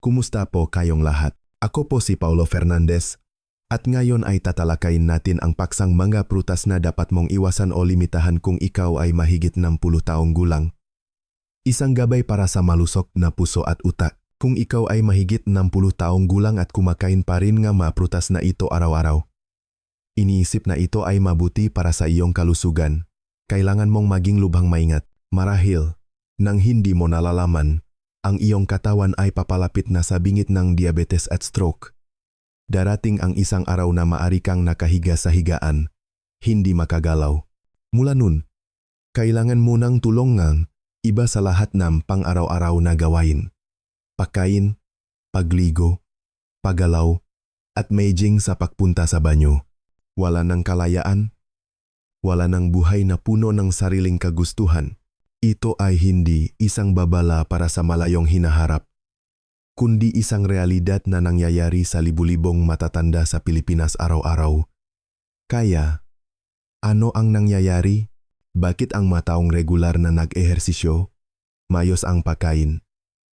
Kumusta po kayong lahat? Ako po si Paulo Fernandez at ngayon ay tatalakayin natin ang paksang mga prutas na dapat mong iwasan o limitahan kung ikaw ay mahigit 60 taong gulang. Isang gabay para sa malusog na puso at utak. Kung ikaw ay mahigit 60 taong gulang at kumakain pa rin nga mga prutas na ito araw-araw, iniisip na ito ay mabuti para sa iyong kalusugan. Kailangan mong maging lubhang maingat. Marahil, nang hindi mo nalalaman, ang iyong katawan ay papalapit na sa bingit ng diabetes at stroke. Darating ang isang araw na maari kang nakahiga sa higaan, hindi makagalaw. Mula nun, kailangan mo ng tulong ng iba sa lahat ng pang-araw-araw na gawain. Pagkain, pagligo, paggalaw, at medjing sa pagpunta sa banyo. Wala ng kalayaan, wala ng buhay na puno ng sariling kagustuhan. Ito ay hindi isang babala para sa malayong hinaharap, kundi isang realidad na nangyayari sa libu-libong matatanda sa Pilipinas araw-araw. Kaya, ano ang nangyayari? Bakit ang mga taong regular na nag-ehersisyo, mayos ang pagkain,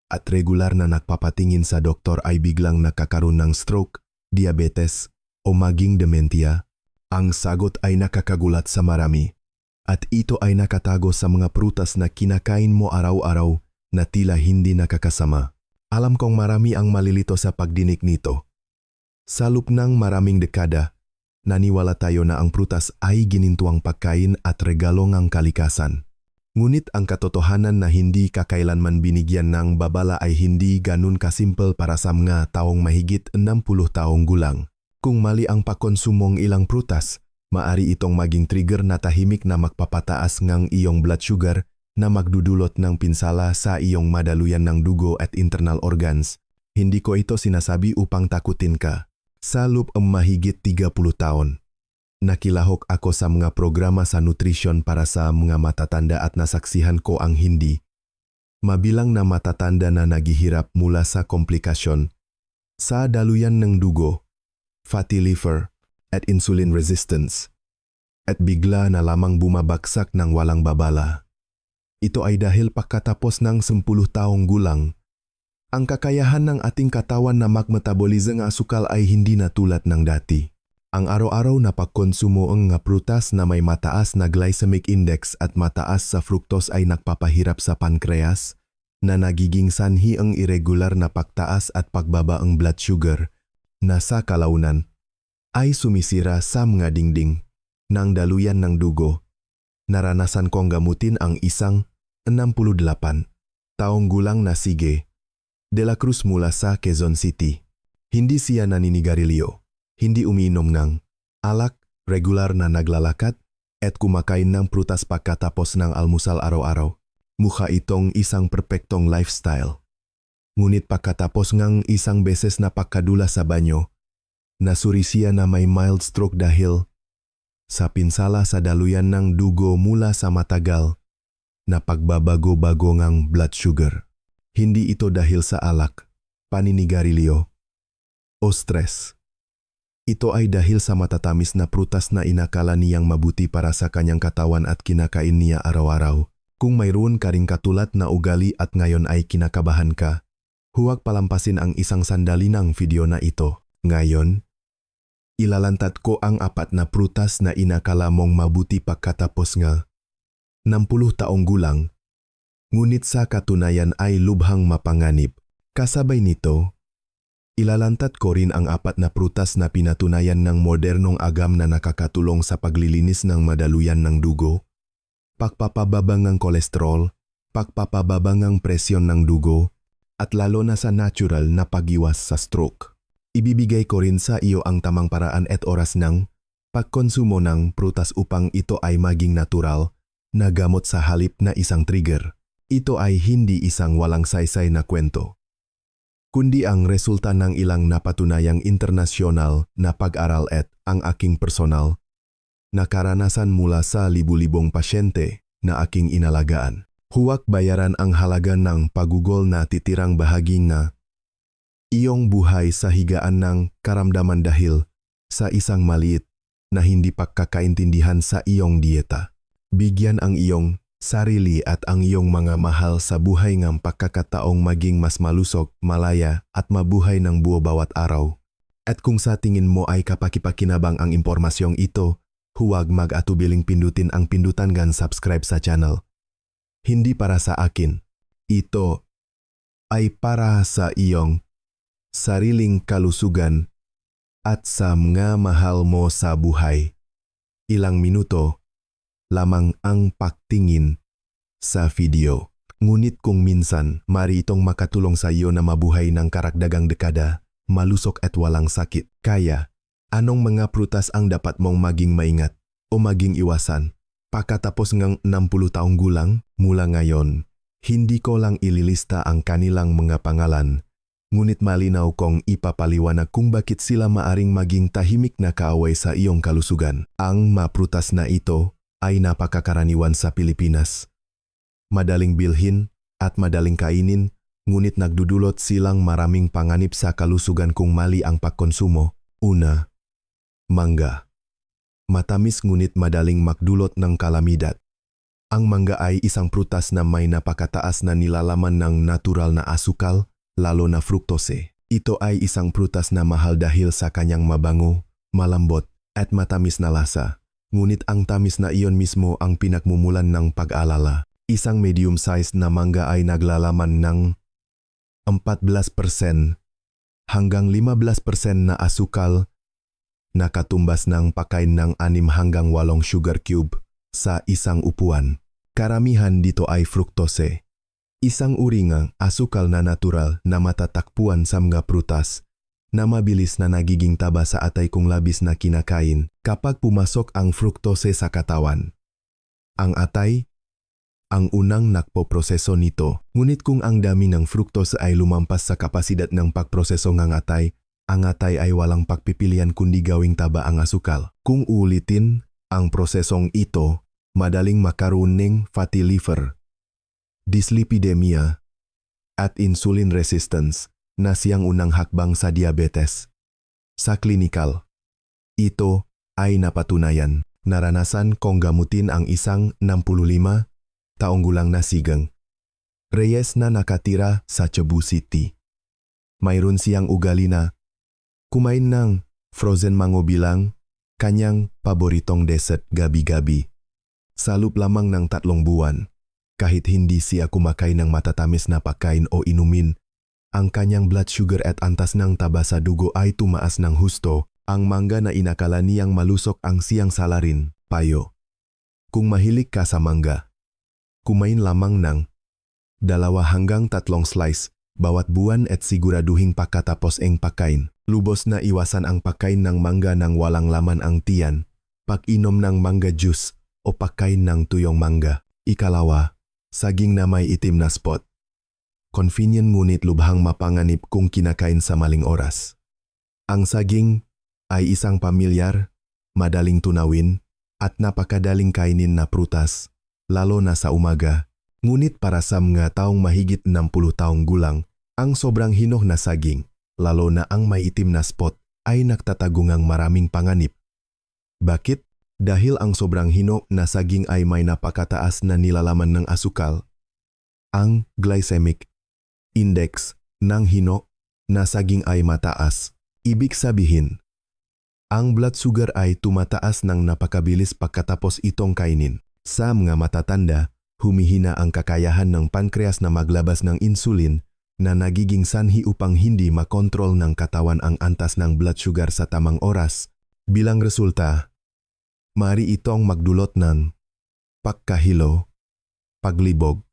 at regular na nagpapatingin sa doktor ay biglang nakakaroon ng stroke, diabetes, o maging dementia? Ang sagot ay nakakagulat sa marami. At ito ay nakatago sa mga prutas na kinakain mo araw-araw na tila hindi nakakasama. Alam kong marami ang malilito sa pagdinig nito. Sa loob ng maraming dekada, naniwala tayo na ang prutas ay ginintuang pagkain at regalo ng kalikasan. Ngunit ang katotohanan na hindi kakailanman binigyan ng babala ay hindi ganun kasimple para sa mga taong mahigit 60 taong gulang. Kung mali ang pagkonsumong ilang prutas, maari itong maging trigger na tahimik na magpapataas ng iyong blood sugar na magdudulot ng pinsala sa iyong madaluyan ng dugo at internal organs. Hindi ko ito sinasabi upang takutin ka. Sa loob ng mahigit 30 taon, nakilahok ako sa mga programa sa nutrition para sa mga matatanda at nasaksihan ko ang hindi mabilang na matatanda na naghihirap mula sa komplikasyon sa daluyan ng dugo, fatty liver, at insulin resistance, at bigla na lamang bumabagsak ng walang babala. Ito ay dahil pagkatapos ng 10 taong gulang, ang kakayahan ng ating katawan na mag-metabolize ng asukal ay hindi na tulad ng dati. Ang araw-araw na pagkonsumo ng prutas na may mataas na glycemic index at mataas sa fructose ay nagpapahirap sa pancreas, na nagiging sanhi ang irregular na pagtaas at pagbaba ng blood sugar, na sa kalaunan ay sumisira sa mga dingding ng daluyan ng dugo. Naranasan kong gamutin ang isang 68 taong gulang na sige de la Cruz mula sa Quezon City. Hindi siya naninigarilyo, hindi umiinom ng alak, regular na naglalakad, at kumakain ng prutas pagkatapos ng almusal araw-araw. Mukha itong isang perpektong lifestyle. Ngunit pagkatapos ng isang beses na pagkadula sa banyo, nasuri siya na may mild stroke dahil sa pinsala sa daluyan ng dugo mula sa matagal na pagbabago-bago ng blood sugar. Hindi ito dahil sa alak, paninigarilyo, o stress. Ito ay dahil sa matatamis na prutas na inakala niyang mabuti para sa kanyang katawan at kinakain niya araw-araw. Kung mayroon ka ring katulad na ugali at ngayon ay kinakabahan ka, huwag palampasin ang isang sandali ng video na ito. Ngayon, ilalantad ko ang 4 na prutas na inakala mong mabuti pagkatapos nga 60 taong gulang, ngunit sa katunayan ay lubhang mapanganib. Kasabay nito, ilalantad ko rin ang 4 na prutas na pinatunayan ng modernong agam na nakakatulong sa paglilinis ng madaluyan ng dugo, pagpapababa ng kolesterol, pagpapababa ng presyon ng dugo, at lalo na sa natural na pag-iwas sa stroke. Ibibigay ko rin sa iyo ang tamang paraan at oras ng pagkonsumo ng prutas upang ito ay maging natural na gamot sa halip na isang trigger. Ito ay hindi isang walang saysay na kwento, kundi ang resulta ng ilang napatunayang internasyonal na pag-aral at ang aking personal na karanasan mula sa libu-libong pasyente na aking inalagaan. Huwag bayaran ang halaga ng pagugol na titirang bahagi na iyong buhay sa higaan ng karamdaman dahil sa isang maliit na hindi pagkakaintindihan sa iyong dieta. Bigyan ang iyong sarili at ang iyong mga mahal sa buhay ng pagkakataong maging mas malusog, malaya at mabuhay ng buo bawat araw. At kung sa tingin mo ay kapakipakinabang ang impormasyong ito, huwag mag-atubiling pindutin ang pindutan ng subscribe sa channel. Hindi para sa akin. Ito ay para sa iyong sariling kalusugan at sa mga mahal mo sa buhay. Ilang minuto lamang ang pagtingin sa video. Ngunit kung minsan, mari itong makatulong sa iyo na mabuhay ng karagdagang dekada, malusog at walang sakit. Kaya, anong mga prutas ang dapat mong maging maingat o maging iwasan? Pagkatapos ng 60 taong gulang, mula ngayon, hindi ko lang ililista ang kanilang mga pangalan, ngunit malinaw kong ipapaliwanag kung bakit sila maaring maging tahimik na kaaway sa iyong kalusugan. Ang mga prutas na ito ay napakakaraniwan sa Pilipinas. Madaling bilhin at madaling kainin, ngunit nagdudulot silang maraming panganib sa kalusugan kung mali ang pagkonsumo. Una, mangga. Matamis ngunit madaling magdulot ng kalamidad. Ang mangga ay isang prutas na may napakataas na nilalaman ng natural na asukal, lalo na fructose. Ito ay isang prutas na mahal dahil sa kanyang mabango, malambot, at matamis na lasa. Ngunit ang tamis na iyon mismo ang pinagmumulan ng pag-alala. Isang medium-sized na mangga ay naglalaman ng 14% hanggang 15% na asukal, na katumbas ng pagkain ng 6 hanggang 8 sugar cube sa isang upuan. Karamihan dito ay fructose, isang uri ng asukal na natural na matatakpuan sa mga prutas, na mabilis na nagiging taba sa atay kung labis na kinakain kapag pumasok ang fructose sa katawan. Ang atay, ang unang nagpoproseso nito. Ngunit kung ang dami ng fructose ay lumampas sa kapasidad ng pagproseso ng atay, ang atay ay walang pagpipilian kundi gawing taba ang asukal. Kung ulitin ang prosesong ito, madaling makaroon ng fatty liver, dyslipidemia, at insulin resistance na siyang unang hakbang sa diabetes. Sa klinikal, ito ay napatunayan. Naranasan kong gamutin ang isang 65 taong gulang na sigang Reyes na nakatira sa Cebu City. Mayroon siyang ugali na kumain ng frozen mango bilang kanyang paboritong dessert gabi-gabi. Sa loob lamang ng 3 buwan, kahit hindi siya kumakain ng matatamis na pagkain o inumin, ang kanyang blood sugar at antas ng taba sa dugo ay tumaas ng husto. Ang mangga na inakala niyang malusok ang siyang salarin. Payo: kung mahilig ka sa mangga, kumain lamang ng 2 hanggang 3 slice bawat buwan at siguraduhing pagkatapos ang pagkain. Lubos na iwasan ang pagkain ng mangga nang walang laman ang tiyan, pag-inom ng mangga juice o pagkain ng tuyong mangga. Ikalawa, saging na may itim na spot. Convenient ngunit lubhang mapanganib kung kinakain sa maling oras. Ang saging ay isang pamilyar, madaling tunawin, at napakadaling kainin na prutas, lalo na sa umaga. Ngunit para sa mga taong mahigit 60 taong gulang, ang sobrang hinog na saging, lalo na ang may itim na spot, ay nagtatagungang maraming panganib. Bakit? Dahil ang sobrang hinog na saging ay may napakataas na nilalaman ng asukal. Ang glycemic index ng hinog na saging ay mataas. Ibig sabihin, ang blood sugar ay tumataas ng napakabilis pagkatapos itong kainin. Sa mga matatanda, humihina ang kakayahan ng pankreas na maglabas ng insulin na nagiging sanhi upang hindi makontrol ng katawan ang antas ng blood sugar sa tamang oras. Bilang resulta, maaari itong magdulot ng pagkahilo, paglibog,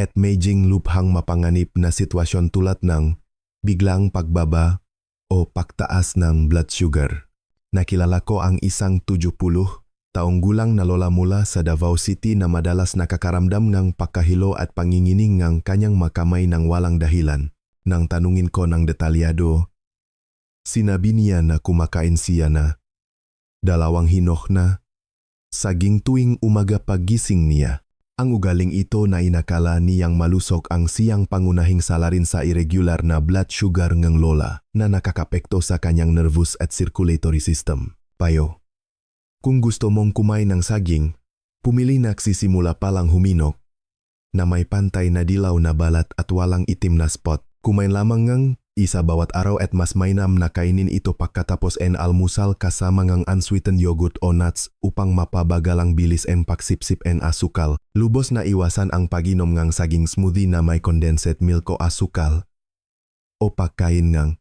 at maging lubhang mapanganib na sitwasyon tulad ng biglang pagbaba o pagtaas ng blood sugar. Nakilala ko ang isang 70 taong gulang na lola mula sa Davao City na madalas nakakaramdam ng pagkahilo at panginginig ng kanyang makamay ng walang dahilan. Nang tanungin ko ng detalyado, sinabi niya na kumakain siya na 2 hinog na saging tuwing umaga pagising niya. Ang ugaling ito na inakala niyang malusog ang siyang pangunahing salarin sa irregular na blood sugar ng lola na nakakapekto sa kanyang nervous at circulatory system. Payo: kung gusto mong kumain ng saging, Pumili nagsisimula palang huminok, na may pantay na dilaw na balat at walang itim na spot. Kumain lamang ngang isa bawat araw at mas mainam na kainin ito pagkatapos en almusal kasama ngang unsweetened yogurt o nuts upang mapabagalang bilis en pagsipsip en asukal. Lubos na iwasan ang paginom ngang saging smoothie na may condensed milk o asukal. O pagkain ngang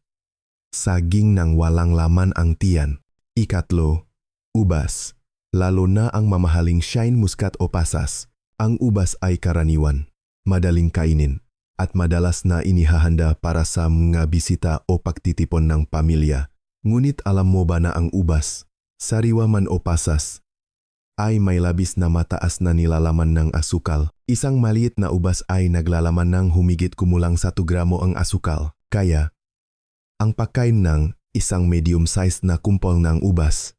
saging nang walang laman ang tiyan. Ikatlo, ubas. Lalo na ang mamahaling shine muscat o pasas. Ang ubas ay karaniwan, madaling kainin, at madalas na inihahanda para sa mga bisita o pagtitipon ng pamilya. Ngunit alam mo ba na ang ubas, sariwa man o pasas, ay may labis na mataas na nilalaman ng asukal. Isang maliit na ubas ay naglalaman ng humigit kumulang 1 gramo ang asukal. Kaya, ang pagkain ng isang medium-sized na kumpol ng ubas,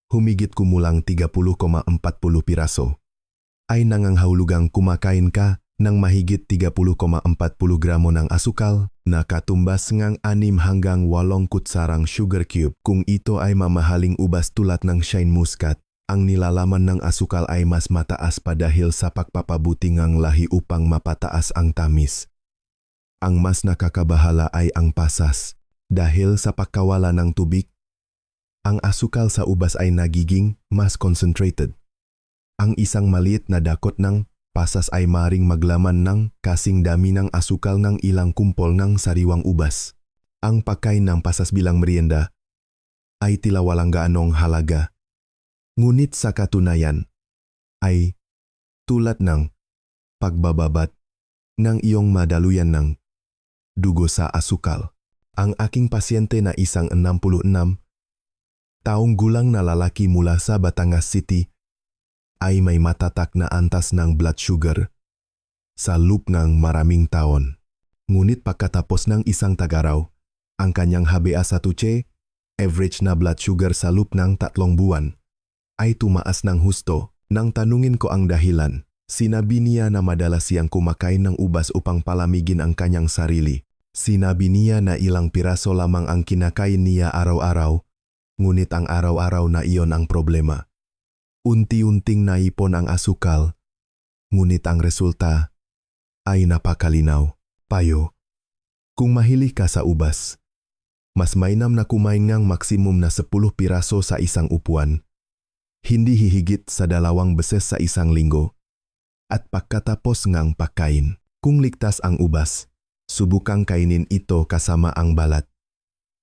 humigit kumulang 30,40 piraso, ay nangangahulugang kumakain ka ng mahigit 30,40 gramo ng asukal na katumbas ngang 6 hanggang 8 kutsarang sugar cube. Kung ito ay mamahaling ubas tulad ng shine muscat, ang nilalaman ng asukal ay mas mataas pa dahil sa pagpapabuti ngang lahi upang mapataas ang tamis. Ang mas nakakabahala ay ang pasas. Dahil sa pagkawala ng tubig, ang asukal sa ubas ay nagiging mas concentrated. Ang isang maliit na dakot ng pasas ay maring maglaman ng kasing dami ng asukal ng ilang kumpol ng sariwang ubas. Ang pagkain ng pasas bilang merienda ay tila walang gaanong halaga. Ngunit sa katunayan ay tulad ng pagbababat ng iyong madaluyan ng dugo sa asukal. Ang aking pasyente na isang 66 taong gulang na lalaki mula sa Batangas City ay may matatak na antas ng blood sugar sa loob ng maraming taon. Ngunit pagkatapos ng isang tagaraw, ang kanyang HbA1c, average na blood sugar sa loob ng 3 buwan, ay tumaas ng husto. Nang tanungin ko ang dahilan, sinabi niya na madalas siyang kumakain ng ubas upang palamigin ang kanyang sarili. Sinabi niya na ilang piraso lamang ang kinakain niya araw-araw, ngunit ang araw-araw na iyon ang problema. Unti-unting naipon ang asukal, ngunit ang resulta ay napakalinaw. Payo, kung mahilig ka sa ubas, mas mainam na kumain ngang maksimum na 10 piraso sa isang upuan, hindi hihigit sa 2 beses sa isang linggo, at pagkatapos ngang pagkain. Kung ligtas ang ubas, subukang kainin ito kasama ang balat.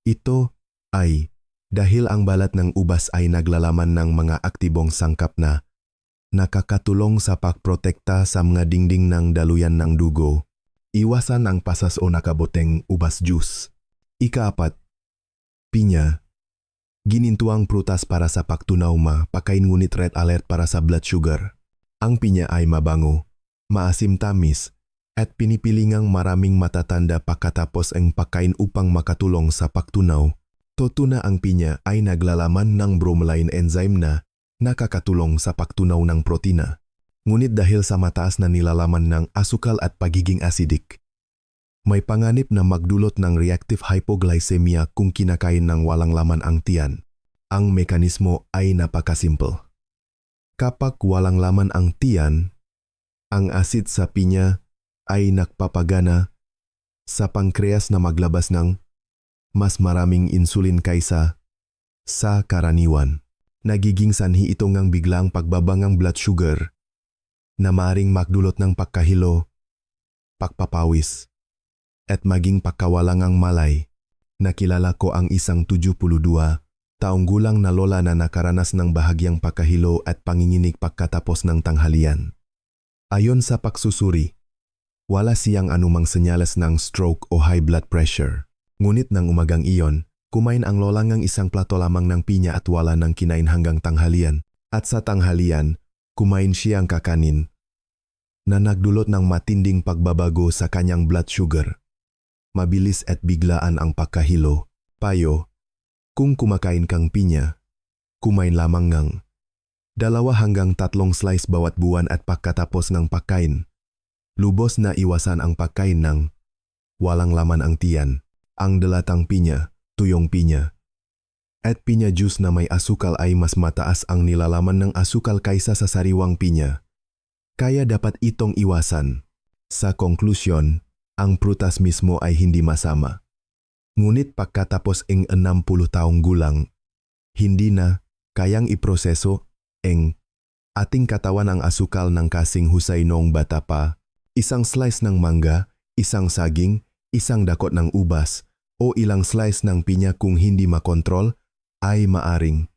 Ito ay dahil ang balat ng ubas ay naglalaman ng mga aktibong sangkap na nakakatulong sa pagprotekta sa mga dingding ng daluyan ng dugo. Iwasan ang pasas o nakaboteng ubas juice. Ika-4, pinya. Ginintuang prutas para sa pagtunaw pakain ngunit red alert para sa blood sugar. Ang pinya ay mabango, maasim-tamis, at pinipilingang maraming matatanda pagkatapos ang pagkain upang makatulong sa pagtunaw. Totoo na ang pinya ay naglalaman ng bromelain enzyme na nakakatulong sa pagtunaw ng protina. Ngunit dahil sa mataas na nilalaman ng asukal at pagiging acidic, may panganib na magdulot ng reactive hypoglycemia kung kinakain ng walang laman ang tiyan. Ang mekanismo ay napakasimple. Kapag walang laman ang tiyan, ang asid sa pinya ay nagpapagana sa pankreas na maglabas ng mas maraming insulin kaysa sa karaniwan. Nagiging sanhi ito ngang biglang pagbabangang blood sugar na maaring magdulot ng pagkahilo, pagpapawis, at maging pagkawalangang malay. Nakilala ko ang isang 72 taong gulang na lola na nakaranas ng bahagyang pagkahilo at panginginig pagkatapos ng tanghalian. Ayon sa pagsusuri, wala siyang anumang senyales ng stroke o high blood pressure. Ngunit nang umagang iyon, kumain ang lola ngang isang plato lamang ng pinya at wala nang kinain hanggang tanghalian. At sa tanghalian, kumain siyang kakanin na nagdulot ng matinding pagbabago sa kanyang blood sugar. Mabilis at biglaan ang pagkahilo. Payo, kung kumakain kang pinya, kumain lamang ngang 2 hanggang 3 slice bawat buwan at pagkatapos ng pagkain. Lubos na iwasan ang pagkain ng walang laman ang tiyan. Ang delatang pinya, tuyong pinya, At pinya juice na may asukal ay mas mataas ang nilalaman ng asukal kaysa sa sariwang pinya. Kaya dapat itong iwasan. Sa konklusyon, ang prutas mismo ay hindi masama. Ngunit pagkatapos ng 60 taong gulang, hindi na kayang iproseso ang ating katawan ang asukal ng kasing husay noong bata pa. Isang slice ng mangga, isang saging, isang dakot ng ubas, o ilang slice ng pinya kung hindi makontrol, ay maaring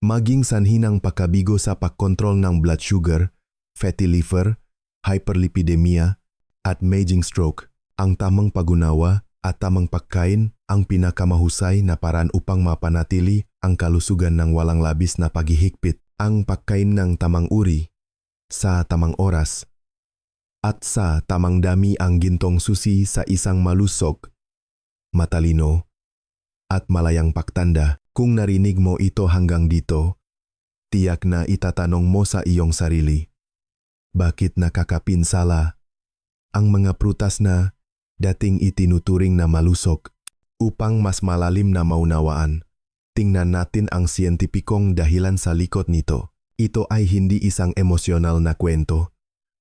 maging sanhi ng pagkabigo sa pagkontrol ng blood sugar, fatty liver, hyperlipidemia, at maging stroke. Ang tamang pag-unawa at tamang pagkain ang pinakamahusay na paraan upang mapanatili ang kalusugan ng walang labis na paghihigpit. Ang pagkain ng tamang uri, sa tamang oras, at sa tamang dami ang gintong susi sa isang malusog, matalino, at malayang pagtanda. Kung narinig mo ito hanggang dito, tiyak na itatanong mo sa iyong sarili. Bakit nakakapinsala ang mga prutas na dating itinuturing na malusog? Upang mas malalim na maunawaan, tingnan natin ang siyentipikong dahilan sa likod nito. Ito ay hindi isang emosyonal na kwento,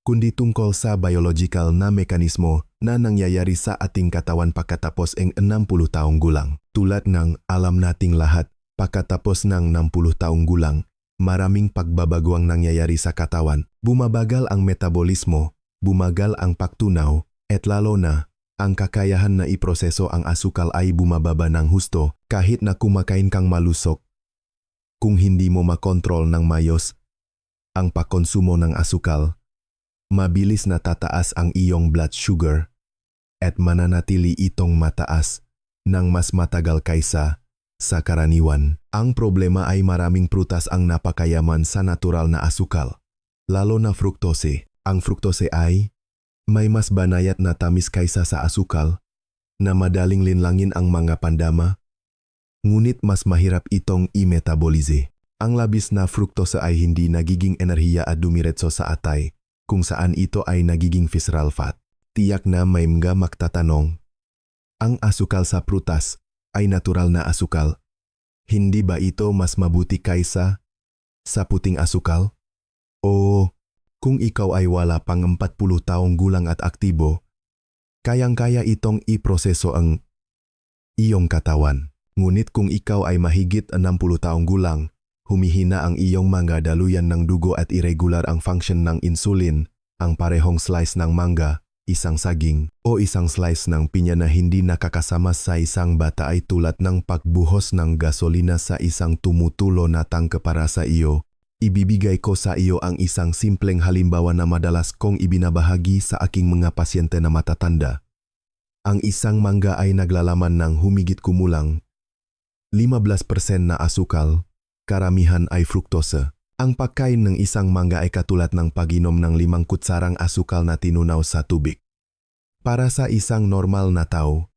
kundi tungkol sa biological na mekanismo na nangyayari sa ating katawan pagkatapos ng 60 taong gulang. Tulad ng alam nating lahat, pagkatapos ng 60 taong gulang, maraming pagbabago ang nangyayari sa katawan. Bumabagal ang metabolismo, bumagal ang pagtunaw, at lalo na, ang kakayahan na iproseso ang asukal ay bumababa ng husto kahit na kumakain kang malusog. Kung hindi mo makontrol ng mayos ang pagkonsumo ng asukal, mabilis na tataas ang iyong blood sugar at mananatili itong mataas ng mas matagal kaysa sa karaniwan. Ang problema ay maraming prutas ang napakayaman sa natural na asukal, lalo na fructose. Ang fructose ay may mas banayat na tamis kaysa sa asukal na madaling linlangin ang mga pandama, ngunit mas mahirap itong i-metabolize. Ang labis na fructose ay hindi nagiging enerhiya at dumiretso sa atay, kung saan ito ay nagiging visceral fat. Tiyak na may mga magtatanong, ang asukal sa prutas ay natural na asukal. Hindi ba ito mas mabuti kaysa sa puting asukal? O kung ikaw ay wala pang 40 taong gulang at aktibo, kayang-kaya itong iproseso ang iyong katawan. Ngunit kung ikaw ay mahigit 60 taong gulang, humihina ang iyong mga daluyan ng dugo at irregular ang function ng insulin, ang parehong slice ng mangga, isang saging, o isang slice ng pinya na hindi nakakasama sa isang bata ay tulad ng pagbuhos ng gasolina sa isang tumutulo na tangke para sa iyo. Ibibigay ko sa iyo ang isang simpleng halimbawa na madalas kong ibinabahagi sa aking mga pasyente na matatanda. Ang isang mangga ay naglalaman ng humigit kumulang 15% na asukal, karamihan ay fructose. Ang pagkain ng isang mangga ay katulad ng pag-inom ng 5 kutsarang asukal na tinunaw sa tubig. Para sa isang normal na tao,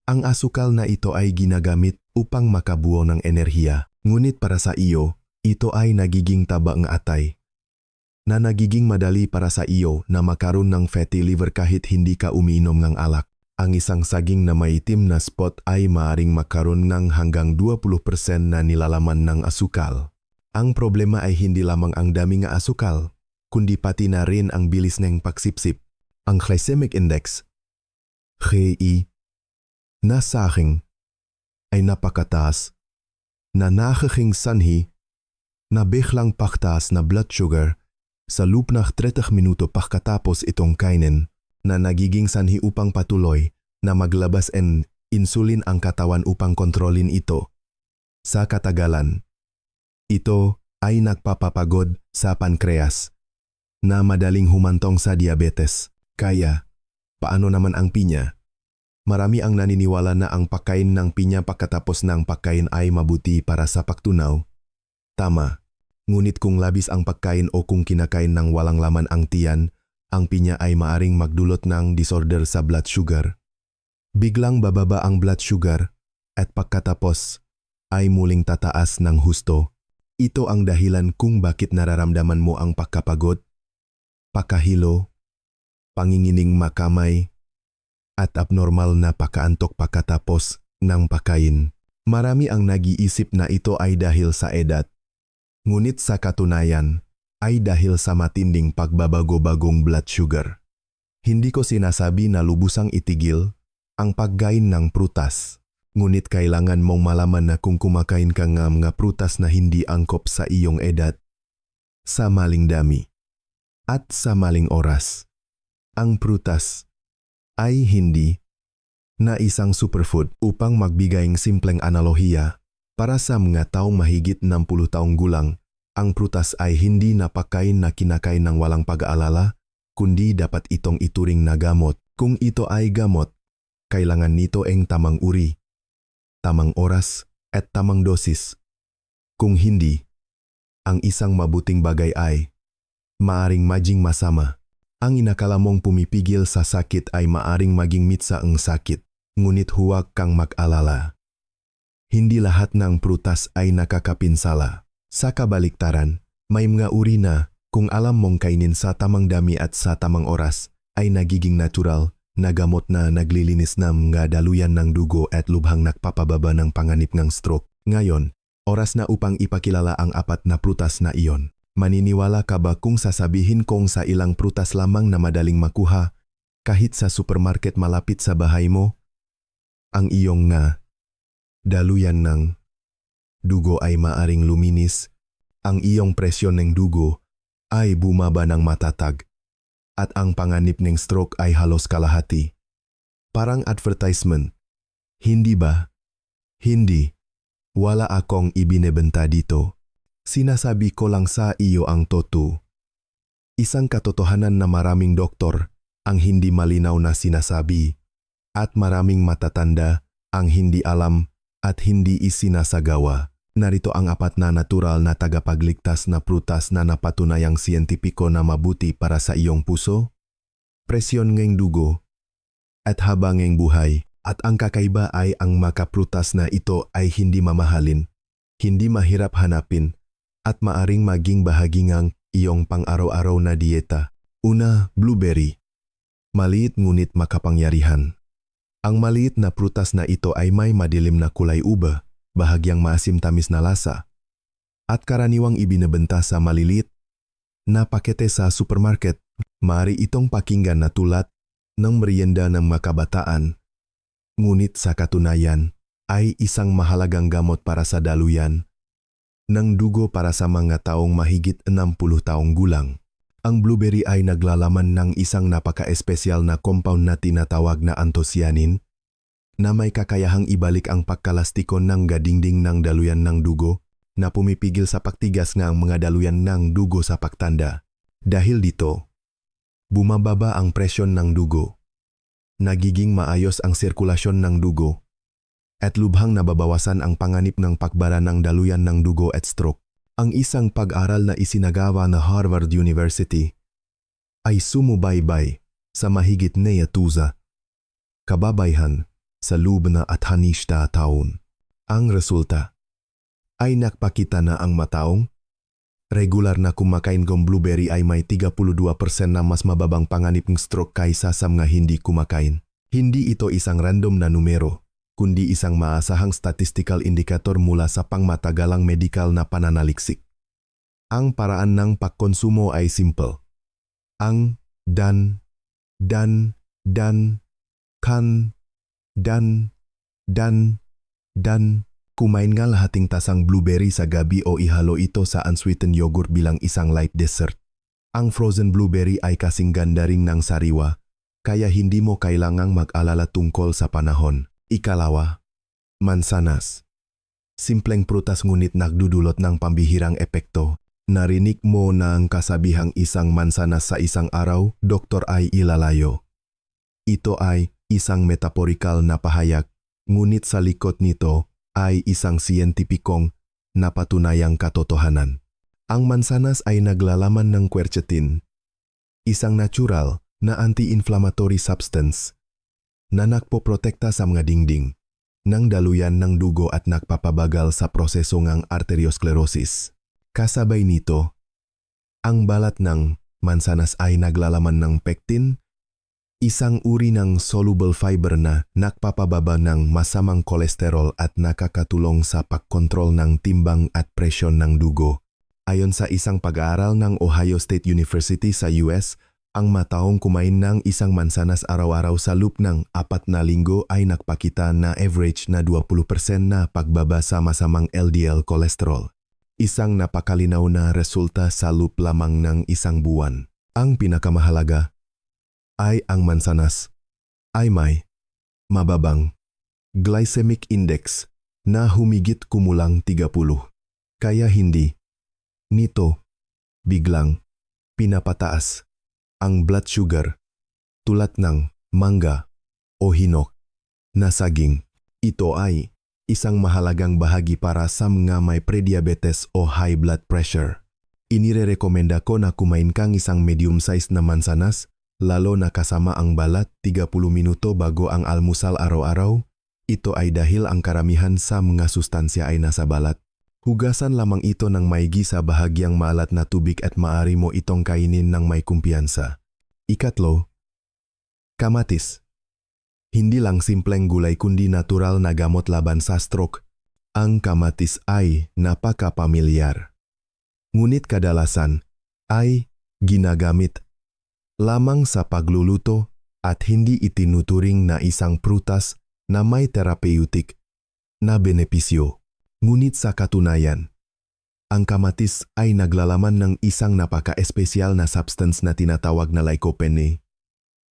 ang asukal na ito ay ginagamit upang makabuo ng enerhiya. Ngunit para sa iyo, ito ay nagiging taba ng atay, na nagiging madali para sa iyo na makaroon ng fatty liver kahit hindi ka umiinom ng alak. Ang isang saging na may itim na spot ay maaring makaroon ng hanggang 20% na nilalaman ng asukal. Ang problema ay hindi lamang ang dami nga asukal, kundi pati na rin ang bilis ng pagsipsip. Ang glycemic index, GI, na sa akin ay napakataas, na nakaking sanhi na biglang paktaas na blood sugar sa loob ng 30 minuto pagkatapos itong kainin, na nagiging sanhi upang patuloy na maglabas ng insulin ang katawan upang kontrolin ito. Sa katagalan, ito ay nagpapapagod sa pankreas na madaling humantong sa diabetes. Kaya, paano naman ang pinya? Marami ang naniniwala na ang pagkain ng pinya pagkatapos ng pagkain ay mabuti para sa pagtunaw. Tama, ngunit kung labis ang pagkain o kung kinakain ng walang laman ang tiyan, ang pinya ay maaring magdulot ng disorder sa blood sugar. Biglang bababa ang blood sugar at pagkatapos ay muling tataas ng husto. Ito ang dahilan kung bakit nararamdaman mo ang pagkapagod, pagkahilo, pangingining makamay, at abnormal na pagkaantok pagkatapos ng pagkain. Marami ang nag-iisip na ito ay dahil sa edad. Ngunit sa katunayan, ay dahil sa matinding pagbabago-bagong blood sugar. Hindi ko sinasabi na lubusang itigil ang pagkain ng prutas. Ngunit kailangan mong malaman na kung kumakain ka ng mga prutas na hindi angkop sa iyong edad, sa maling dami, at sa maling oras, ang prutas ay hindi na isang superfood. Upang magbigay ng simpleng analohiya, para sa mga taong mahigit 60 taong gulang, ang prutas ay hindi na pagkain na kinakain ng walang pag-aalala, kundi dapat itong ituring na gamot. Kung ito ay gamot, kailangan nito ang tamang uri, tamang oras, at tamang dosis. Kung hindi, ang isang mabuting bagay ay maaring maging masama. Ang inakala mong pumipigil sa sakit ay maaring maging mitsa ang sakit. Ngunit huwag kang mag-alala. Hindi lahat ng prutas ay nakakapinsala. Sa kabaliktaran, may mga uri na, kung alam mong kainin sa tamang dami at sa tamang oras, ay nagiging natural na gamot na naglilinis ng mga daluyan ng dugo at lubhang nagpapababa ng panganib ng stroke. Ngayon, oras na upang ipakilala ang 4 na prutas na iyon. Maniniwala ka ba kung sasabihin kong sa ilang prutas lamang na madaling makuha, kahit sa supermarket malapit sa bahay mo? Ang iyong daluyan ng dugo ay maaring luminis, ang iyong presyon ng dugo ay bumaba ng matatag, at ang panganib ng stroke ay halos kalahati. Parang advertisement. Hindi ba? Hindi. Wala akong ibinebenta dito. Sinasabi ko lang sa iyo ang totoo. Isang katotohanan na maraming doktor ang hindi malinaw na sinasabi, at maraming matatanda ang hindi alam at hindi isinasagawa. Narito ang 4 na natural na tagapagligtas na prutas na napatunayang siyentipiko na mabuti para sa iyong puso, presyon ng dugo, at habang ng buhay. At ang kakaiba ay ang mga prutas na ito ay hindi mamahalin, hindi mahirap hanapin, at maaring maging bahagi ng iyong pang-araw-araw na dieta. Una, blueberry. Maliit ngunit makapangyarihan. Ang maliit na prutas na ito ay may madilim na kulay uba, bahagyang maasim-tamis na lasa, at karaniwang ibinebenta sa maliliit na pakete sa supermarket. Maaari itong pakinggan na tulad ng merienda ng mga kabataan, ngunit sa katunayan ay isang mahalagang gamot para sa daluyan ng dugo para sa mga taong mahigit 60 taong gulang. Ang blueberry ay naglalaman ng isang napaka-espesyal na compound na tinatawag na anthocyanin, na may kakayahang ibalik ang pagkalastikon ng gadingding ng daluyan ng dugo na pumipigil sa pagtigas ng mga daluyan ng dugo sa pagtanda. Dahil dito, bumababa ang presyon ng dugo, nagiging maayos ang sirkulasyon ng dugo, at lubhang nababawasan ang panganib ng pagbara ng daluyan ng dugo at stroke. Ang isang pag-aral na isinagawa na Harvard University ay sumubaybay sa mahigit 9,000 kababayhan sa loob na 60 taon. Ang resulta ay nakpakita na ang mataong regular na kumakain ng blueberry ay may 32% na mas mababang panganib ng stroke kaysa sa mga hindi kumakain. Hindi ito isang random na numero, kundi isang maasahang statistical indicator mula sa pangmatagalang medikal na pananaliksik. Ang paraan ng pagkonsumo ay simple. Ang kumain nga lahating tasang blueberry sa gabi o ihalo ito sa unsweetened yogurt bilang isang light dessert. Ang frozen blueberry ay kasing ganda rin ng sariwa, kaya hindi mo kailangang mag-alala tungkol sa panahon. Ikalawa, mansanas. Simpleng prutas ngunit nagdudulot ng pambihirang epekto. Narinig mo na ang kasabihang isang mansanas sa isang araw, doktor ay ilalayo. Ito ay isang metaporikal na pahayag, ngunit sa likod nito ay isang siyentipikong napatunayang katotohanan. Ang mansanas ay naglalaman ng quercetin, isang natural na anti-inflammatory substance na nagpoprotekta sa mga dingding ng daluyan ng dugo at nagpapabagal sa proseso ng arteriosclerosis. Kasabay nito, ang balat ng mansanas ay naglalaman ng pectin Isang uri ng soluble fiber na nagpapababa ng masamang kolesterol at nakakatulong sa pagkontrol ng timbang at presyon ng dugo. Ayon sa isang pag-aaral ng Ohio State University sa US, ang mataong kumain ng isang mansanas araw-araw sa loob ng 4 na linggo ay nagpakita na average na 20% na pagbaba sa masamang LDL cholesterol. Isang napakalinaw na resulta sa loob lamang ng isang buwan. Ang pinakamahalaga ay ang mansanas ay may mababang glycemic index na humigit kumulang 30. Kaya hindi nito biglang pinapataas ang blood sugar tulad ng mangga o hinok na saging. Ito ay isang mahalagang bahagi para sa mga may prediabetes o high blood pressure. Inirekomenda ko na kumain kang isang medium-sized na mansanas, lalo na kasama ang balat 30 minuto bago ang almusal araw-araw. Ito ay dahil ang karamihan sa mga sustansya ay nasa balat. Hugasan lamang ito ng maigi sa bahagyang maalat na tubig at maaari mo itong kainin ng may kumpiyansa. Ikatlo, kamatis. Hindi lang simpleng gulay kundi natural na gamot laban sa stroke. Ang kamatis ay napakapamilyar. Ngunit kadalasan ay ginagamit lamang sa pagluluto at hindi itinuturing na isang prutas na may therapeutic na benepisyo. Ngunit sa katunayan, ang kamatis ay naglalaman ng isang napaka-espesyal na substance na tinatawag na lycopene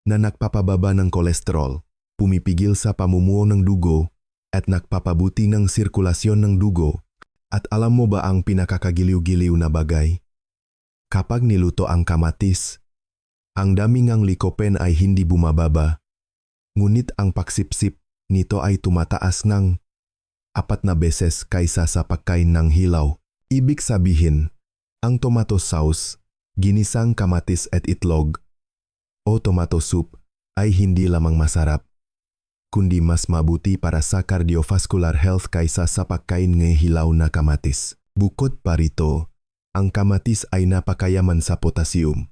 na nagpapababa ng kolesterol, pumipigil sa pamumuo ng dugo at nagpapabuti ng sirkulasyon ng dugo. At alam mo ba ang pinakakagiliw-giliw na bagay? Kapag niluto ang kamatis, ang dami ng lycopene ay hindi bumababa. Ngunit ang pagsipsip nito ay tumataas ng 4 na beses kaysa sa pagkain ng hilaw. Ibig sabihin, ang tomato sauce, ginisang kamatis at itlog, o tomato soup ay hindi lamang masarap, kundi mas mabuti para sa cardiovascular health kaysa sa pagkain ng hilaw na kamatis. Bukod pa rito, ang kamatis ay napakayaman sa potassium,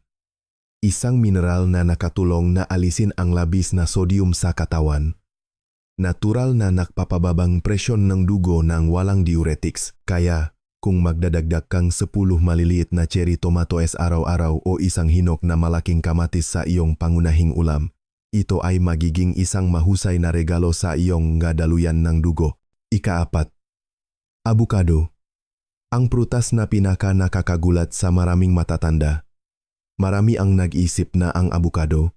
isang mineral na nakatulong na alisin ang labis na sodium sa katawan. Natural na nagpapababang presyon ng dugo ng walang diuretics, kaya kung magdadagdag kang 10 maliliit na cherry tomatoes araw-araw o isang hinok na malaking kamatis sa iyong pangunahing ulam, ito ay magiging isang mahusay na regalo sa iyong daluyan ng dugo. Ika-4, avocado. Ang prutas na pinaka-nakakagulat sa maraming matatanda. Marami ang nag-isip na ang avocado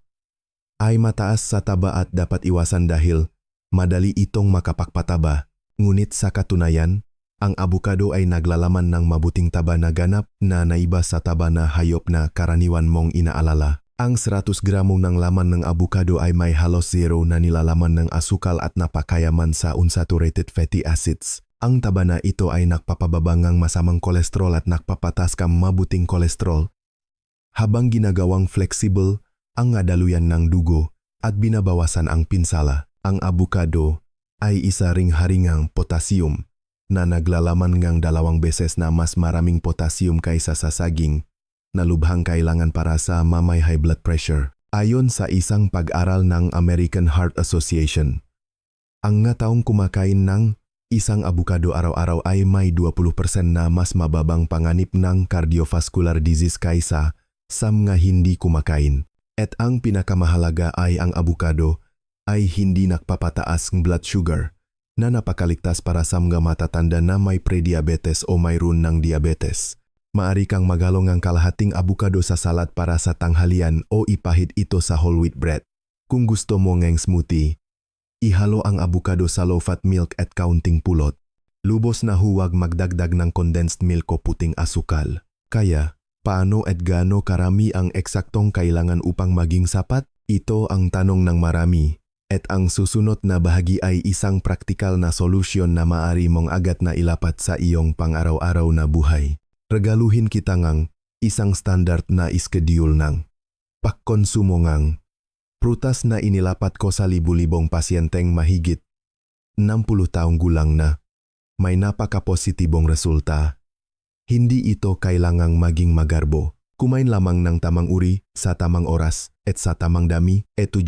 ay mataas sa taba at dapat iwasan dahil madali itong makapagpataba. Ngunit sa katunayan, ang avocado ay naglalaman ng mabuting taba na ganap na naiba sa taba na hayop na karaniwan mong inaalala. Ang 100 gramo ng laman ng avocado ay may halos zero na nilalaman ng asukal at napakayaman sa unsaturated fatty acids. Ang taba na ito ay nagpapababa ng masamang kolesterol at nagpapatas ng mabuting kolesterol, habang ginagawang flexible ang daluyan ng dugo at binabawasan ang pinsala. Ang avocado ay isa ring haringang potassium na naglalaman ng 2 beses na mas maraming potassium kaysa sa saging, na lubhang kailangan para sa may high blood pressure. Ayon sa isang pag-aral ng American Heart Association, ang nga taong kumakain ng isang avocado araw-araw ay may 20% na mas mababang panganib ng cardiovascular disease kaysa sa mga hindi kumakain. At ang pinakamahalaga ay ang avocado ay hindi nagpapataas ng blood sugar, na napakaligtas para sa mga matatanda na may prediabetes o mayroon ng diabetes. Maaari kang maghalong ang kalahating avocado sa salad para sa tanghalian o ipahid ito sa whole wheat bread. Kung gusto mo ng smoothie, ihalo ang avocado sa low-fat milk at kaunting pulot. Lubos na huwag magdagdag ng condensed milk o puting asukal. Kaya, paano at gaano karami ang eksaktong kailangan upang maging sapat? Ito ang tanong ng marami. At ang susunod na bahagi ay isang praktikal na solusyon na maaari mong agad na ilapat sa iyong pang-araw-araw na buhay. Regaluhin kita ngang isang standard na schedule ng pagkonsumo ngang prutas na inilapat ko sa libu-libong pasyenteng mahigit 60 taong gulang na may napaka-positibong resulta. Hindi ito kailangang maging magarbo. kumain lamang ng tamang uri, sa tamang oras, at sa tamang dami, 70%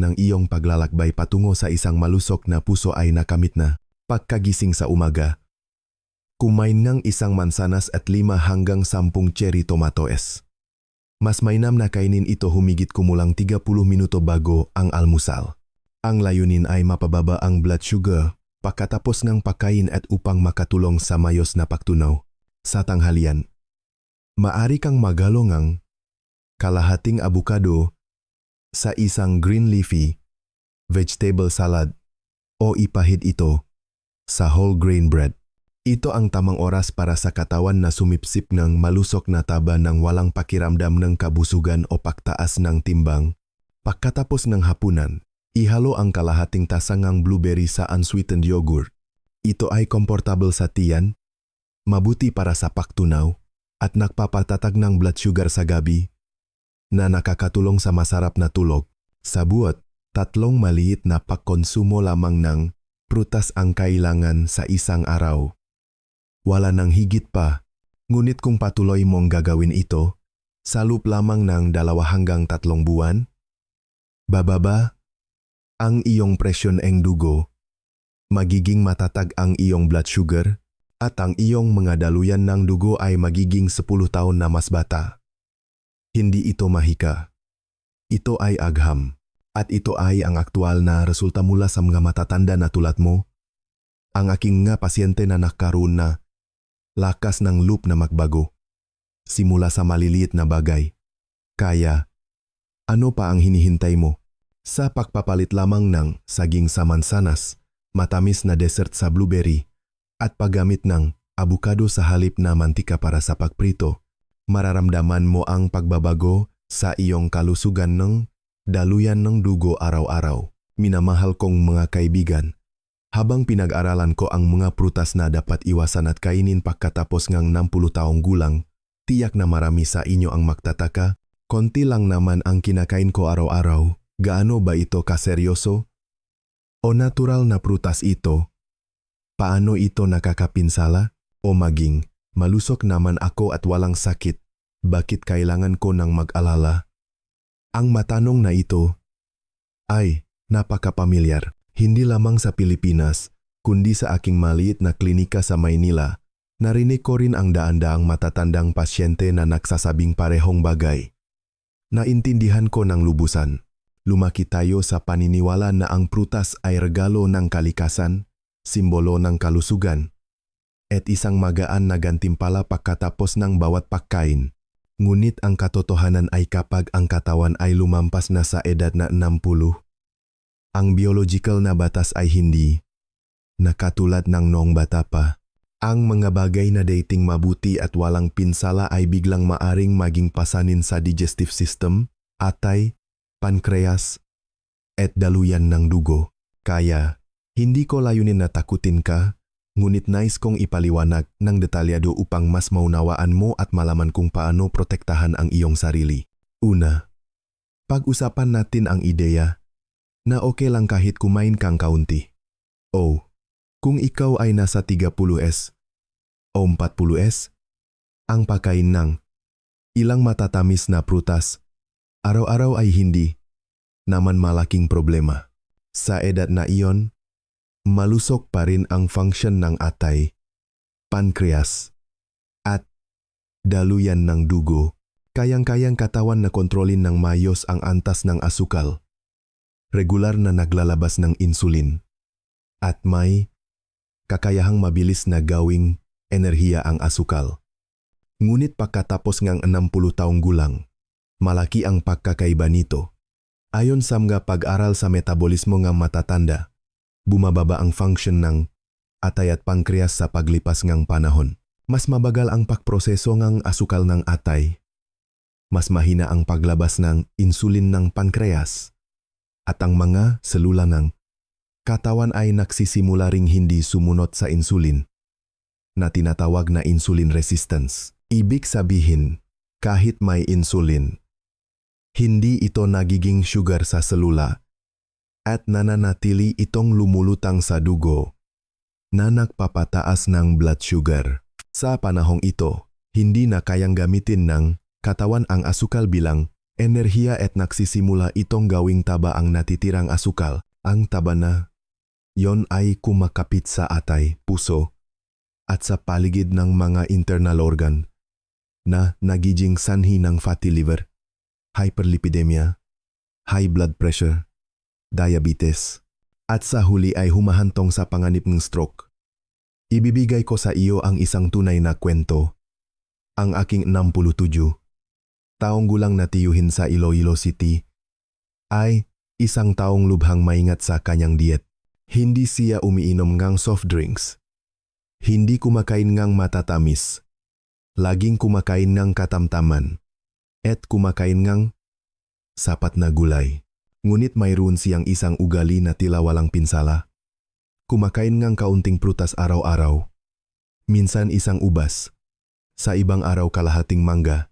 ng iyong paglalakbay patungo sa isang malusog na puso ay nakamit na. Pagkagising sa umaga, kumain ng isang mansanas at 5 hanggang 10 cherry tomatoes. Mas mainam na kainin ito humigit kumulang 30 minuto bago ang almusal. Ang layunin ay mapababa ang blood sugar pagkatapos ng pagkain at upang makatulong sa mayos na pagtunaw. Sa tanghalian, maari kang magalong ang kalahating abukado sa isang green leafy vegetable salad o ipahid ito sa whole grain bread. Ito ang tamang oras para sa katawan na sumipsip ng malusok na taba ng walang pakiramdam ng kabusugan o pagtaas ng timbang. Pagkatapos ng hapunan, ihalo ang kalahating tasangang blueberry sa unsweetened yogurt. Ito ay komportable sa tiyan, mabuti para sa pagtunaw, at nagpapatatag ng blood sugar sa gabi na nakakatulong sa masarap na tulog. Sa buot, 3 maliit na pagkonsumo lamang ng prutas ang kailangan sa isang araw. Wala nang higit pa, ngunit kung patuloy mong gagawin ito, sa loop lamang ng 2 hanggang 3 buwan, bababa ang iyong presyon ng dugo, magiging matatag ang iyong blood sugar, at ang iyong mga daluyan ng dugo ay magiging 10 taon na mas bata. Hindi ito mahika. Ito ay agham. At ito ay ang aktual na resulta mula sa mga matatanda na tulad mo. Ang aking nga pasyente na nakaroon na lakas ng loop na magbago. Simula sa maliliit na bagay. Kaya, ano pa ang hinihintay mo? Sa pagpapalit lamang ng saging sa mansanas, matamis na dessert sa blueberry, at paggamit ng abukado sa halip na mantika para sa pagprito, mararamdaman mo ang pagbabago sa iyong kalusugan ng daluyan ng dugo araw-araw. Minamahal kong mga kaibigan, habang pinag-aralan ko ang mga prutas na dapat iwasan at kainin pagkatapos ng 60 taong gulang, tiyak na marami sa inyo ang magtataka, konti lang naman ang kinakain ko araw-araw. Gaano ba ito kaseryoso? O natural na prutas ito? Paano ito nakakapinsala? O maging, malusog naman ako at walang sakit, bakit kailangan ko ng mag-alala? Ang matanong na ito ay napakapamilyar, hindi lamang sa Pilipinas, kundi sa aking maliit na klinika sa Maynila. Narinig ko rin ang daan-daang matatandang pasyente na nagsasabing parehong bagay. Naintindihan ko ng lubusan. Lumaki tayo sa paniniwala na ang prutas ay regalo ng kalikasan, simbolo ng kalusugan, at isang magaan na gantimpala pagkatapos ng bawat pagkain. Ngunit ang katotohanan ay kapag ang katawan ay lumampas na sa edad na 60, ang biological na batas ay hindi na katulad ng noong bata pa. Ang mga bagay na dating mabuti at walang pinsala ay biglang maaring maging pasanin sa digestive system, atay, pankreas, at daluyan ng dugo. Kaya, hindi ko layunin na takutin ka, ngunit nais kong ipaliwanag ng detalyado upang mas maunawaan mo at malaman kung paano protektahan ang iyong sarili. Una, pag-usapan natin ang ideya na okay lang kahit kumain kang kaunti. O, kung ikaw ay nasa 30s o 40s, ang pagkain ng ilang matatamis na prutas araw-araw ay hindi naman malaking problema. Sa edad na iyon, malusog pa rin ang function ng atay, pankreas, at daluyan ng dugo. Kayang-kayang katawan na kontrolin ng mayos ang antas ng asukal. Regular na naglalabas ng insulin. At may kakayahang mabilis na gawing enerhiya ang asukal. Ngunit pagkatapos ng 60 taong gulang, malaki ang pagkakaiba nito. Ayon sa mga pag-aral sa metabolismo ng matatanda, bumababa ang function ng atay at pankreas sa paglipas ng panahon. Mas mabagal ang pagproseso ng asukal ng atay. Mas mahina ang paglabas ng insulin ng pankreas. At ang mga selula ng katawan ay nagsisimula ring hindi sumunod sa insulin, na tinatawag na insulin resistance. Ibig sabihin, kahit may insulin, hindi ito nagiging sugar sa selula at nananatili itong lumulutang sa dugo na nagpapataas ng blood sugar. Sa panahong ito, hindi na kayang gamitin ng Katawan ang asukal bilang enerhiya at nagsisimula itong gawing taba ang natitirang asukal. Ang taba na yon ay kumakapit sa atay, puso, at sa paligid ng mga internal organ na nagiging sanhi ng fatty liver, hyperlipidemia, high blood pressure, diabetes, at sa huli ay humahantong sa panganib ng stroke. Ibibigay ko sa iyo ang isang tunay na kwento. Ang aking 67 taong gulang na tiyuhin sa Iloilo City ay isang taong lubhang maingat sa kanyang diet. Hindi siya umiinom ngang soft drinks. Hindi kumakain ngang matatamis. Laging kumakain ngang katamtaman. At kumakain ngang sapat na gulay. Ngunit mayroon siyang isang ugali na tila walang pinsala. Kumakain ngang kaunting prutas araw-araw. Minsan isang ubas. Sa ibang araw kalahating mangga.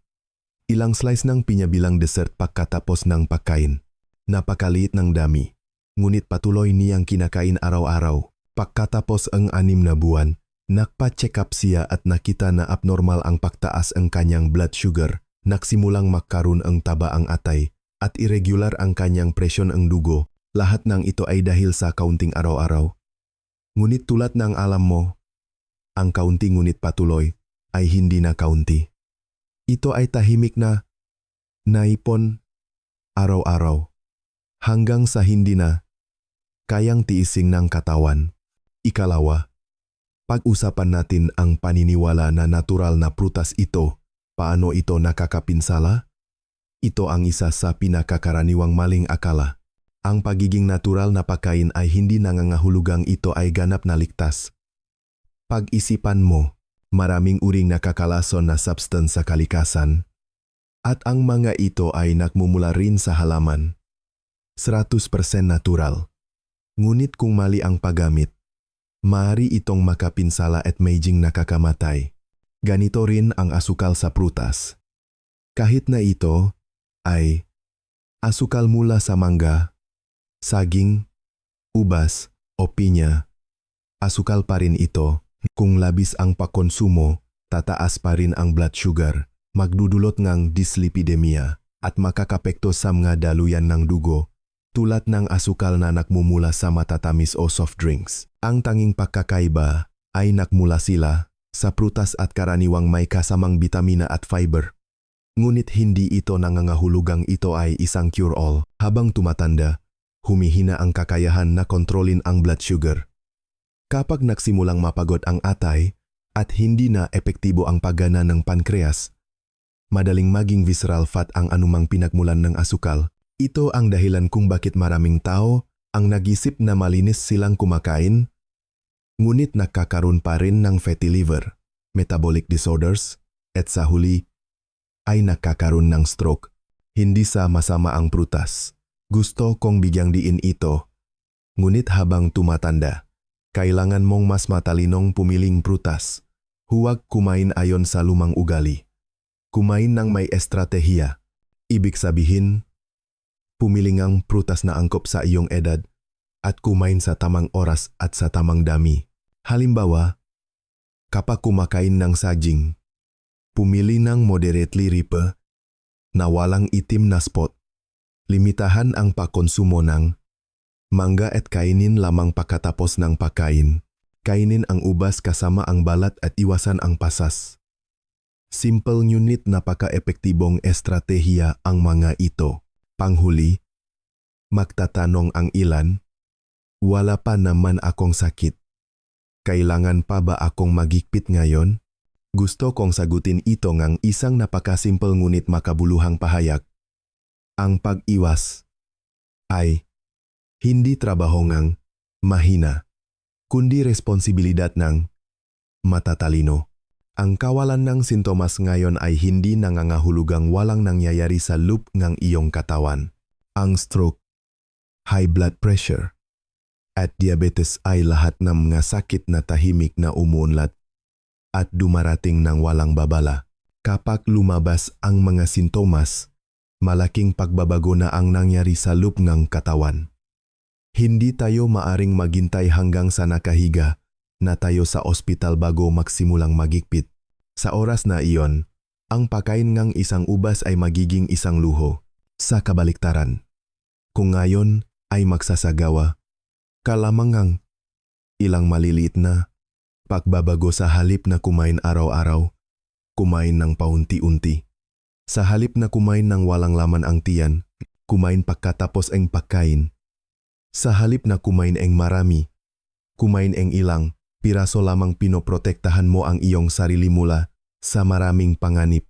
Ilang slice ng pinya bilang dessert pagkatapos ng pagkain. Napakaliit ng dami. Ngunit patuloy niyang kinakain araw-araw. Pagkatapos ang 6 na buwan, nagpa-check up siya at nakita na abnormal ang pagtaas ang kanyang blood sugar. Nagsimulang magkaroon ang taba ang atay at irregular ang kanyang presyon ang dugo. Lahat ng ito ay dahil sa kaunting araw-araw. Ngunit tulad ng alam mo, ang kaunti ngunit patuloy ay hindi na kaunti. Ito ay tahimik na naipon araw-araw hanggang sa hindi na kayang tiising ng katawan. Ikalawa, pag-usapan natin ang paniniwala na natural na prutas ito. Paano ito nakakapinsala? Ito ang isa sa pinakakaraniwang maling akala. Ang pagiging natural na pagkain ay hindi nangangahulugang ito ay ganap na ligtas. Pag-isipan mo, maraming uring nakakalason na substance sa kalikasan. At ang mga ito ay nagmumula rin sa halaman. 100% natural. Ngunit kung mali ang paggamit, maaari itong makapinsala at maging nakakamatay. Ganito rin ang asukal sa prutas. Kahit na ito ay asukal mula sa mangga, saging, ubas o pinya, asukal pa rin ito. Kung labis ang pagkonsumo, tataas pa rin ang blood sugar, magdudulot ng dyslipidemia at makakapekto sa mga daluyan ng dugo, tulad ng asukal na nagmumula sa matatamis o soft drinks. Ang tanging pagkakaiba ay nagmula sila sa prutas at karaniwang may kasamang bitamina at fiber. Ngunit hindi ito nangangahulugang ito ay isang cure-all. Habang tumatanda, humihina ang kakayahan na kontrolin ang blood sugar. Kapag nagsimulang mapagod ang atay at hindi na epektibo ang paggana ng pankreas, madaling maging visceral fat ang anumang pinagmulan ng asukal. Ito ang dahilan kung bakit maraming tao ang nag-isip na malinis silang kumakain, ngunit nakakaroon pa rin ng fatty liver, metabolic disorders, at sa huli ay nakakaroon ng stroke. Hindi sa masama ang prutas. Gusto kong bigyang diin ito, ngunit habang tumatanda, kailangan mong mas matalinong pumiling prutas. Huwag kumain ayon sa lumang ugali. Kumain ng may estratehiya. Ibig sabihin, pumili ngang prutas na angkop sa iyong edad at kumain sa tamang oras at sa tamang dami. Halimbawa, kapag kumakain ng saging, pumili ng moderately ripe na walang itim na spot. Limitahan ang pagkonsumo ng mangga at kainin lamang pagkatapos ng pagkain. Kainin ang ubas kasama ang balat at iwasan ang pasas. Simple ngunit napaka-epektibong estratehiya ang mga ito. Panghuli, magtatanong ang ilan, wala pa naman akong sakit. Kailangan pa ba akong magigpit ngayon? Gusto kong sagutin ito ngang isang napakasimple ngunit makabuluhang pahayag. Ang pag-iwas ay hindi trabaho ngang mahina, kundi responsibilidad ng matatalino. Ang kawalan ng sintomas ngayon ay hindi nangangahulugang walang nangyayari sa loop ng iyong katawan. Ang stroke, high blood pressure, at diabetes ay lahat ng mga sakit na tahimik na umuunlad at dumarating ng walang babala. Kapag lumabas ang mga sintomas, malaking pagbabago na ang nangyari sa loop ng katawan. Hindi tayo maaring maghintay hanggang sa nakahiga na tayo sa ospital bago magsimulang magigpit. Sa oras na iyon, ang pagkain ngang isang ubas ay magiging isang luho. Sa kabaliktaran, kung ngayon ay magsasagawa, kalamangang ilang maliliit na pagbabago sa halip na kumain araw-araw, kumain ng paunti-unti. Sa halip na kumain ng walang laman ang tiyan, kumain pagkatapos ang pagkain. Sa halip na kumain ang marami, kumain ang ilang piraso lamang pinoprotektahan mo ang iyong sarili mula sa maraming panganib.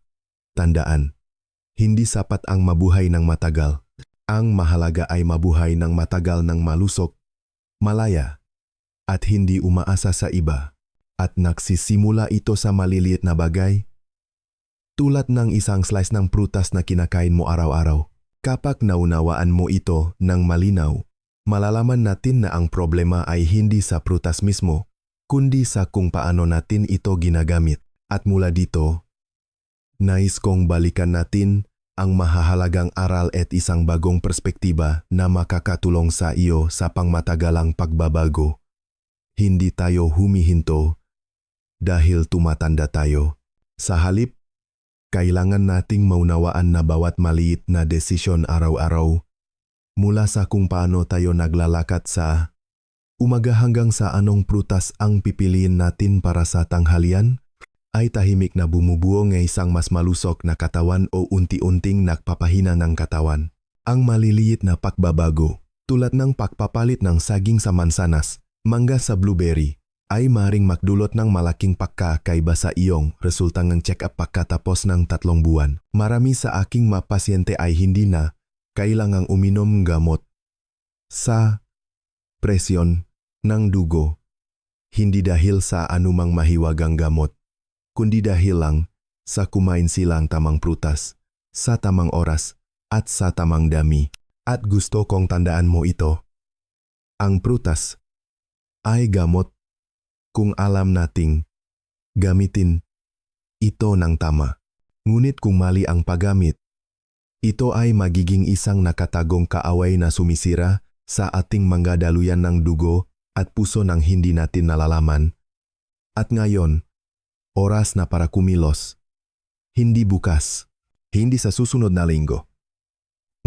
Tandaan, hindi sapat ang mabuhay ng matagal. Ang mahalaga ay mabuhay ng matagal ng malusog, malaya, at hindi umaasa sa iba. At nagsisimula ito sa maliliit na bagay, tulad ng isang slice ng prutas na kinakain mo araw-araw. Kapag naunawaan mo ito ng malinaw, malalaman natin na ang problema ay hindi sa prutas mismo, kundi sa kung paano natin ito ginagamit. At mula dito, nais kong balikan natin ang mahahalagang aral at isang bagong perspektiba na makakatulong sa iyo sa pangmatagalang pagbabago. Hindi tayo humihinto dahil tumatanda tayo. Sa halip, kailangan nating maunawaan na bawat maliit na desisyon araw-araw, mula sa kung paano tayo naglalakad sa umaga hanggang sa anong prutas ang pipiliin natin para sa tanghalian, ay tahimik na bumubuo ng isang mas malusog na katawan o unti-unting nagpapahina ng katawan. Ang maliliit na pagbabago, tulad ng pagpapalit ng saging sa mansanas, mangga sa blueberry, ay maring magdulot ng malaking pagkakaiba sa iyong resulta ng check-up pagkatapos ng 3 buwan. Marami sa aking mga pasyente ay hindi na kailangang uminom gamot sa presyon ng dugo, hindi dahil sa anumang mahiwagang gamot, kundi dahil lang sa kumain silang tamang prutas, sa tamang oras, at sa tamang dami. At gusto kong tandaan mo ito. Ang prutas ay gamot kung alam nating gamitin ito ng tama. Ngunit kung mali ang paggamit, ito ay magiging isang nakatagong kaaway na sumisira sa ating mga daluyan ng dugo at puso nang hindi natin nalalaman. At ngayon, oras na para kumilos. Hindi bukas, hindi sa susunod na linggo.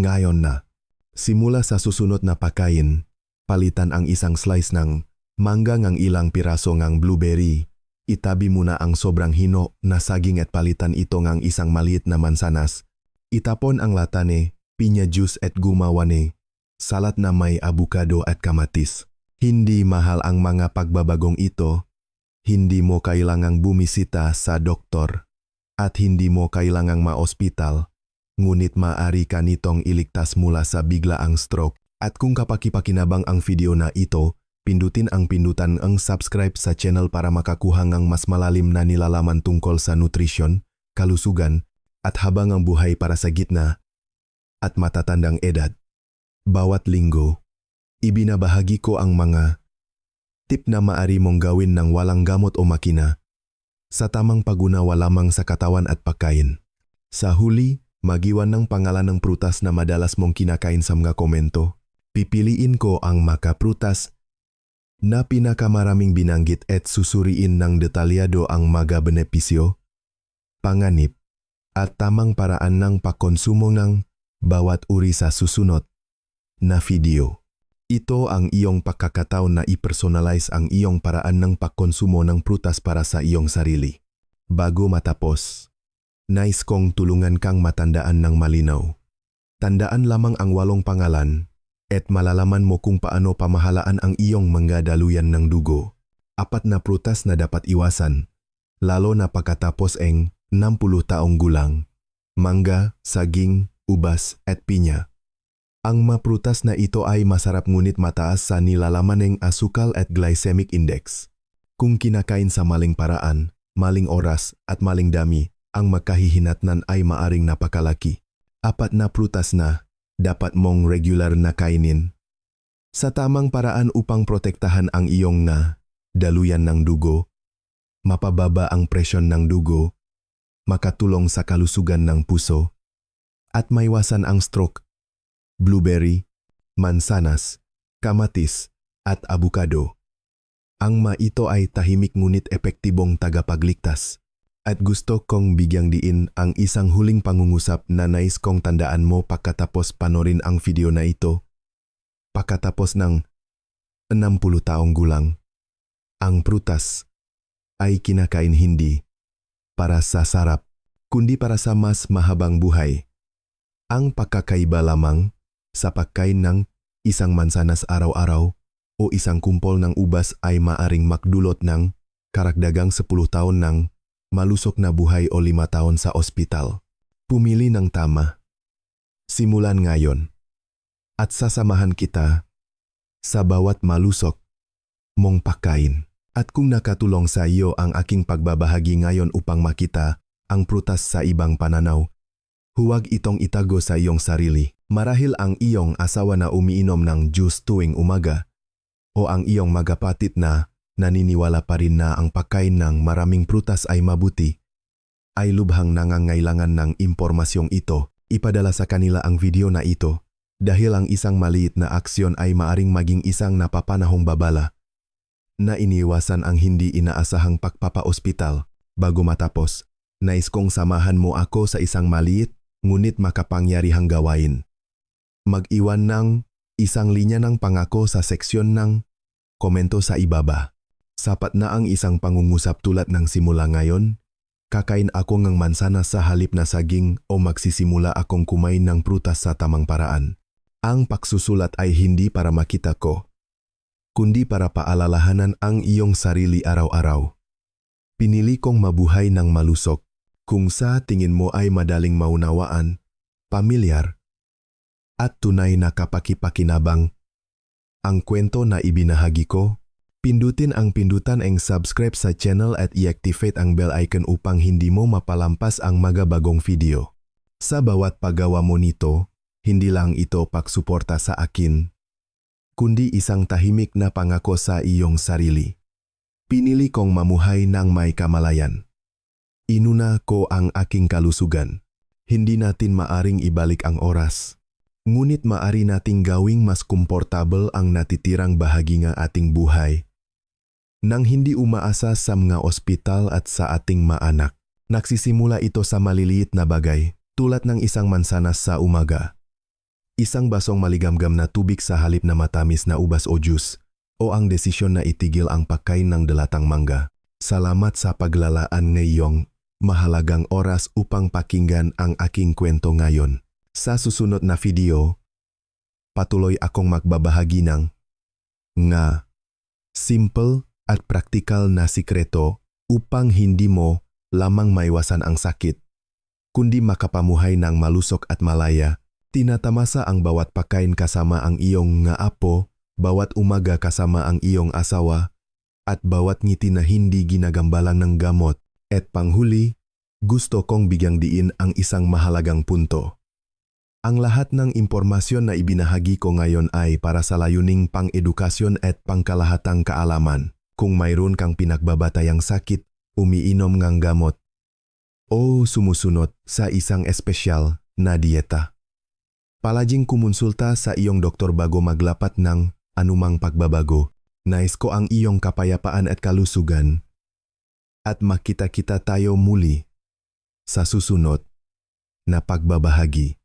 Ngayon na, simula sa susunod na pagkain, palitan ang isang slice ng mangga ng ilang piraso ng blueberry. Itabi muna ang sobrang hino na saging at palitan ito ng isang maliit na mansanas. Itapon ang latane, pinya juice at gumawa ni salat na may avocado at kamatis. Hindi mahal ang mga pagbabagong ito. Hindi mo kailangang bumisita sa doktor at hindi mo kailangang ma-ospital, ngunit maaari ka nitong iligtas mula sa biglaang stroke. At kung kapakipakinabang ang video na ito, pindutin ang pindutan ang subscribe sa channel para makakuha ng mas malalim na nilalaman tungkol sa nutrisyon, kalusugan, at habang ang buhay para sa gitna at matatandang edad. Bawat linggo, ibinabahagi ko ang mga tip na maaari mong gawin ng walang gamot o makina, sa tamang pag-unawa lamang sa katawan at pagkain. Sa huli, magiwan ng pangalan ng prutas na madalas mong kinakain sa mga komento. Pipiliin ko ang mga prutas na pinakamaraming binanggit at susuriin ng detalyado ang mga benepisyo, panganib, at tamang paraan ng pagkonsumo ng bawat uri sa susunod na video. Ito ang iyong pagkakataon na i-personalize ang iyong paraan ng pagkonsumo ng prutas para sa iyong sarili. Bago matapos, nais kong tulungan kang matandaan ng malinaw. Tandaan lamang ang 8 pangalan at malalaman mo kung paano pamahalaan ang iyong mga daluyan ng dugo. 4 na prutas na dapat iwasan, lalo na pagkatapos ang 60 taong gulang. Mangga, saging, ubas at pinya. Ang mga prutas na ito ay masarap ngunit mataas sa nilalaman ng asukal at glycemic index. Kung kinakain sa maling paraan, maling oras at maling dami, ang makahihinatnan ay maaring napakalaki. 4 na prutas na dapat mong regular na kainin sa tamang paraan upang protektahan ang iyong daluyan ng dugo, mapababa ang presyon ng dugo, makatulong sa kalusugan ng puso, at maiwasan ang stroke. Blueberry, mansanas, kamatis, at avocado. Ang ito ay tahimik ngunit epektibong tagapagligtas. At gusto kong bigyang diin ang isang huling pangungusap na nais kong tandaan mo pagkatapos panorin ang video na ito. Pagkatapos ng 60 taong gulang, ang prutas ay kinakain hindi para sa sarap, kundi para sa mas mahabang buhay. Ang pagkakaiba lamang sa pagkain ng isang mansanas araw-araw o isang kumpol ng ubas ay maaring magdulot ng karagdagang 10 taon ng malusok na buhay o 5 taon sa ospital. Pumili ng tama. Simulan ngayon. At sasamahan kita sa bawat malusok mong pagkain. At kung nakatulong sa iyo ang aking pagbabahagi ngayon upang makita ang prutas sa ibang pananaw, huwag itong itago sa iyong sarili. Marahil ang iyong asawa na umiinom ng juice tuwing umaga o ang iyong magkapatid na naniniwala pa rin na ang pagkain ng maraming prutas ay mabuti, ay lubhang nangangailangan ng impormasyong ito. Ipadala sa kanila ang video na ito dahil ang isang maliit na aksyon ay maaring maging isang napapanahong babala na iniiwasan ang hindi inaasahang pagpapa-ospital. Bago matapos, nais kong samahan mo ako sa isang maliit ngunit makapangyarihang gawain. Mag-iwan ng isang linya ng pangako sa seksyon ng komento sa ibaba. Sapat na ang isang pangungusap tulad ng simula ngayon. Kakain ako ng mansanas sa halip na saging o magsisimula akong kumain ng prutas sa tamang paraan. Ang pagsusulat ay hindi para makita ko, kundi para paalalahanan ang iyong sarili araw-araw. Pinili kong mabuhay ng malusok, kung sa tingin mo ay madaling maunawaan, pamilyar, at tunay na kapakipakinabang. Ang kwento na ibinahagi ko, pindutin ang pindutan ang subscribe sa channel at i-activate ang bell icon upang hindi mo mapalampas ang mga bagong video. Sa bawat paggawa mo nito, hindi lang ito pagsuporta sa akin, kundi isang tahimik na pangako sa iyong sarili. Pinili kong mamuhay ng may kamalayan. Inuna ko ang aking kalusugan. Hindi natin maaring ibalik ang oras, ngunit maari nating gawing mas komportable ang natitirang bahagi ng ating buhay. Nang hindi umaasa sa mga ospital at sa ating mga anak, nagsisimula ito sa maliliit na bagay, tulad ng isang mansanas sa umaga, isang basong maligamgam na tubig sa halip na matamis na ubas o juice, o ang desisyon na itigil ang pagkain ng dalatang mangga. Salamat sa paglalaan ngayong mahalagang oras upang pakinggan ang aking kwento ngayon. Sa susunod na video, patuloy akong magbabahagi ng nga simple at praktikal na sikreto upang hindi mo lamang maiwasan ang sakit, kundi makapamuhay ng malusok at malaya. Tinatamasa ang bawat pagkain kasama ang iyong nga apo, bawat umaga kasama ang iyong asawa, at bawat ngiti na hindi ginagambalang ng gamot. At panghuli, gusto kong bigyang diin ang isang mahalagang punto. Ang lahat ng impormasyon na ibinahagi ko ngayon ay para sa layuning pang-edukasyon at pangkalahatang kaalaman. Kung mayroon kang pinagbabatayang sakit, umiinom ng gamot, o sumusunod sa isang espesyal na dieta, palaging kumonsulta sa iyong doktor bago maglapat ng anumang pagbabago. Nais ko ang iyong kapayapaan at kalusugan. At makita-kita tayo muli sa susunod na pagbabahagi.